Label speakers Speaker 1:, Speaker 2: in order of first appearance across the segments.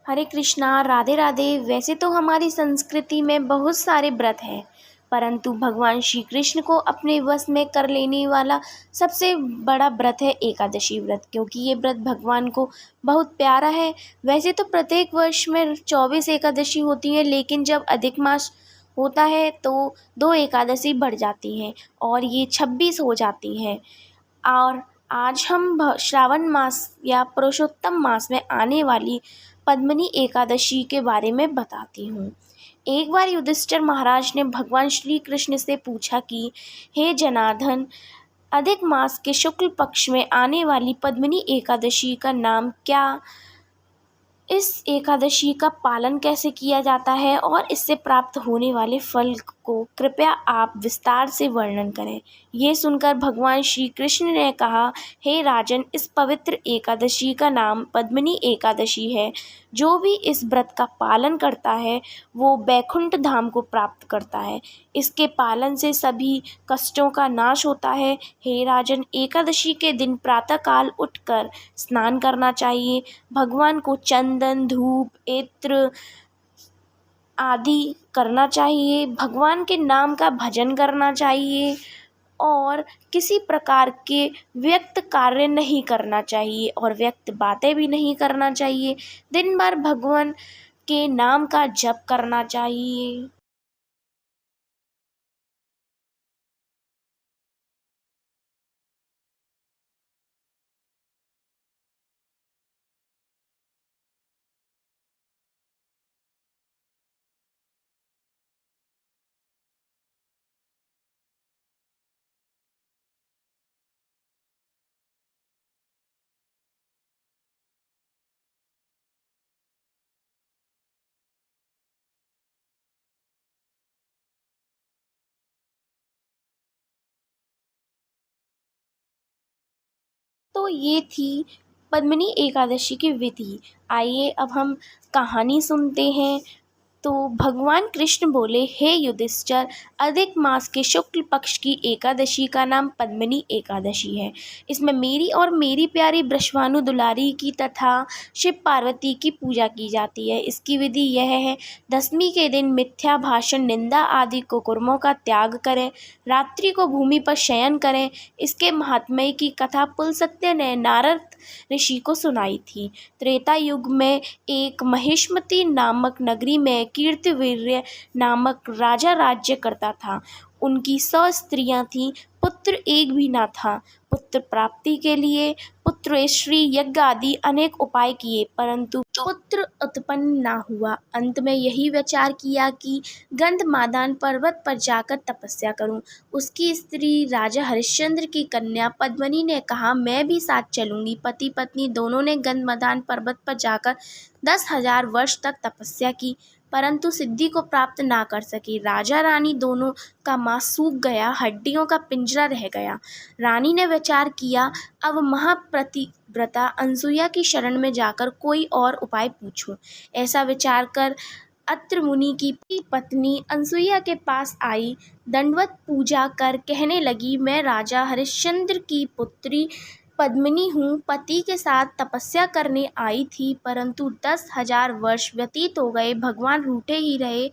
Speaker 1: हरे कृष्णा, राधे राधे। वैसे तो हमारी संस्कृति में बहुत सारे व्रत हैं, परंतु भगवान श्री कृष्ण को अपने वश में कर लेने वाला सबसे बड़ा व्रत है एकादशी व्रत, क्योंकि ये व्रत भगवान को बहुत प्यारा है। वैसे तो प्रत्येक वर्ष में 24 एकादशी होती है, लेकिन जब अधिक मास होता है तो 2 एकादशी बढ़ जाती हैं और ये 26 हो जाती हैं। और आज हम श्रावण मास या पुरुषोत्तम मास में आने वाली पद्मिनी एकादशी के बारे में बताती हूँ। एक बार युधिष्ठिर महाराज ने भगवान श्री कृष्ण से पूछा कि हे जनार्दन, अधिक मास के शुक्ल पक्ष में आने वाली पद्मिनी एकादशी का नाम क्या? इस एकादशी का पालन कैसे किया जाता है और इससे प्राप्त होने वाले फल को कृपया आप विस्तार से वर्णन करें। ये सुनकर भगवान श्री कृष्ण ने कहा, हे राजन, इस पवित्र एकादशी का नाम पद्मिनी एकादशी है। जो भी इस व्रत का पालन करता है वो बैकुंठ धाम को प्राप्त करता है। इसके पालन से सभी कष्टों का नाश होता है। हे राजन, एकादशी के दिन प्रातःकाल उठकर स्नान करना चाहिए। भगवान को चंदन, धूप, इत्र आदि करना चाहिए। भगवान के नाम का भजन करना चाहिए और किसी प्रकार के व्यर्थ कार्य नहीं करना चाहिए और व्यर्थ बातें भी नहीं करना चाहिए। दिन भर भगवान के नाम का जप करना चाहिए। तो ये थी पद्मिनी एकादशी की विधि। आइए अब हम कहानी सुनते हैं। तो भगवान कृष्ण बोले, हे युधिष्ठिर, अधिक मास के शुक्ल पक्ष की एकादशी का नाम पद्मिनी एकादशी है। इसमें मेरी और मेरी प्यारी वृषभानु दुलारी की तथा शिव पार्वती की पूजा की जाती है। इसकी विधि यह है, दशमी के दिन मिथ्या भाषण, निंदा आदि कुकर्मों का त्याग करें। रात्रि को भूमि पर शयन करें। इसके महात्म्य की कथा पुलस्त्य ने नारद ऋषि को सुनाई थी। त्रेता युग में एक महिष्मती नामक नगरी में कीर्तिवीर्य नामक राजा राज्य करता था। उनकी 100 स्त्रियां थीं, पुत्र एक भी न था। पुत्र प्राप्ति के लिए पुत्रेश्वरी यज्ञ आदि अनेक उपाय किए, परंतु पुत्र उत्पन्न न हुआ। अंत में यही विचार किया कि गंधमादन पर्वत पर जाकर तपस्या करूं। उसकी स्त्री राजा हरिश्चंद्र की कन्या पद्मिनी ने कहा, मैं भी साथ चलूंगी। पति पत्नी दोनों ने गंधमादन पर्वत पर जाकर 10,000 वर्ष तक तपस्या की, परंतु सिद्धि को प्राप्त ना कर सकी। राजा रानी दोनों का मांस सूख गया, हड्डियों का पिंजरा रह गया। रानी ने विचार किया, अब महापतिव्रता अनसुईया की शरण में जाकर कोई और उपाय पूछूं। ऐसा विचार कर अत्रि मुनि की पत्नी अनसुईया के पास आई। दंडवत पूजा कर कहने लगी, मैं राजा हरिश्चंद्र की पुत्री पद्मिनी हूँ। पति के साथ तपस्या करने आई थी, परंतु 10,000 वर्ष व्यतीत हो गए, भगवान रूठे ही रहे,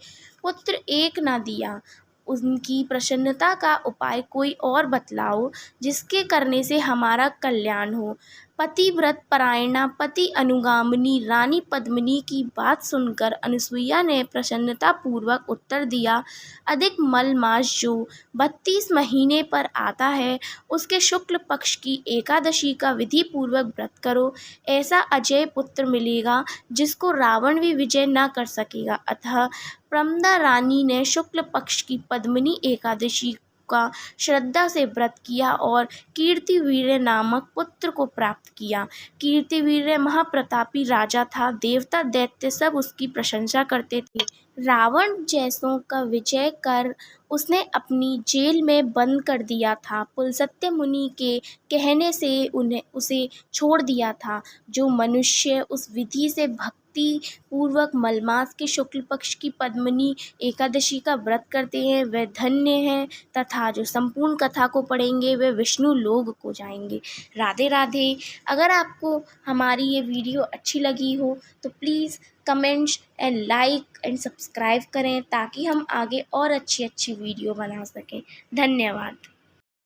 Speaker 1: पुत्र एक न दिया। उनकी प्रसन्नता का उपाय कोई और बतलाओ, जिसके करने से हमारा कल्याण हो। पतिव्रत परायणा पति अनुगामिनी रानी पद्मिनी की बात सुनकर अनसुईया ने प्रसन्नता पूर्वक उत्तर दिया, अधिक मल मास जो 32 महीने पर आता है, उसके शुक्ल पक्ष की एकादशी का विधि पूर्वक व्रत करो। ऐसा अजय पुत्र मिलेगा जिसको रावण भी विजय न कर सकेगा। अतः प्रमदा रानी ने शुक्ल पक्ष की पद्मिनी एकादशी का श्रद्धा से व्रत किया और कीर्तिवीर्य नामक पुत्र को प्राप्त किया। कीर्तिवीर्य महाप्रतापी राजा था। देवता दैत्य सब उसकी प्रशंसा करते थे। रावण जैसों का विजय कर उसने अपनी जेल में बंद कर दिया था। पुलस्त्य मुनि के कहने से उसे छोड़ दिया था। जो मनुष्य उस विधि से भक्त भक्ति पूर्वक मलमास के शुक्ल पक्ष की पद्मिनी एकादशी का व्रत करते हैं वे धन्य हैं तथा जो संपूर्ण कथा को पढ़ेंगे वे विष्णु लोक को जाएंगे। राधे राधे। अगर आपको हमारी ये वीडियो अच्छी लगी हो तो please comments and like and subscribe करें ताकि हम आगे और अच्छी अच्छी वीडियो बना सकें। धन्यवाद।